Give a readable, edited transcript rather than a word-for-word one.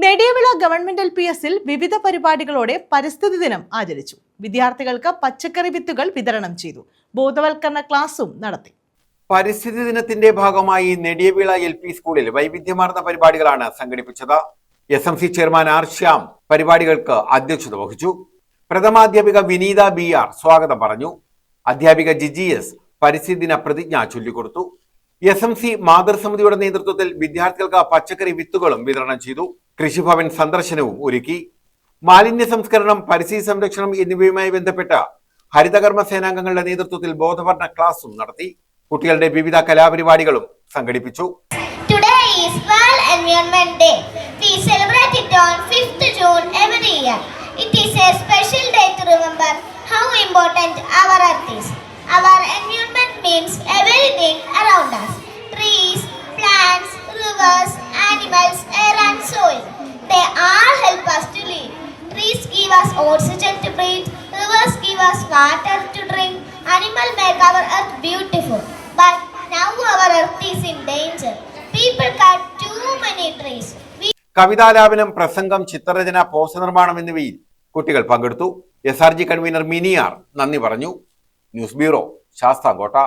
Nediyavila government LPSൽ വിവിധ പരിപാടികളോടെ പരിസ്ഥിതി ദിനം ആചരിച്ചു. വിദ്യാർത്ഥികൾക്ക് പച്ചക്കറി വിത്തുകൾ വിതരണം ചെയ്തു. ബോധവൽക്കരണ ക്ലാസും നടത്തി. പരിസ്ഥിതി ദിനത്തിന്റെ ഭാഗമായി നെടിയവിള LP സ്കൂളിൽ വൈവിധ്യമാർന്ന പരിപാടികളാണ് സംഘടിപ്പിച്ചത്. SMC ചെയർമാൻ ആർ ശ്യാം പരിപാടികൾക്ക് അധ്യക്ഷത വഹിച്ചു. പ്രഥമാധ്യാപിക വിനീത BR സ്വാഗതം പറഞ്ഞു. അധ്യാപിക GGS പരിസ്ഥിതി ദിന പ്രതിജ്ഞ ചൊല്ലിക്കൊടുത്തു. SMC മാതൃസമിതിയുടെ നേതൃത്വത്തിൽ വിദ്യാർത്ഥികൾക്ക് പച്ചക്കറി വിത്തുകളും വിതരണം ചെയ്തു. കൃഷിഭവൻ സന്ദർശനവും ഒരുക്കി. മാലിന്യ സംസ്കരണം, പരിസ്ഥിതി സംരക്ഷണം എന്നിവയുമായി ബന്ധപ്പെട്ട് ഹരിതകർമ്മ സേനാംഗങ്ങളുടെ നേതൃത്വത്തിൽ ബോധവൽക്കരണ ക്ലാസും നടത്തി. കുട്ടികളുടെ വിവിധ കലാപരിപാടികളും സംഘടിപ്പിച്ചു. Today is World Environment Day. We celebrate it on 5th June every year. It is a special day to remember how important our earth is. Our environment means everything around us. Trees, plants, rivers, animals, air and soil. They all help us to live. Trees give us oxygen to breathe. Rivers give us water to drink. Animals make our earth beautiful. But now our earth is in danger. People cut too many trees. കവിതാലാപനം, പ്രസംഗം, ചിത്രരചന, poster നിർമ്മാണം എന്നിവയിൽ കുട്ടികൾ പങ്കെടുത്തു. SRG convener മിനിയാർ നന്ദി പറഞ്ഞു. News bureau, Sasthamkotta.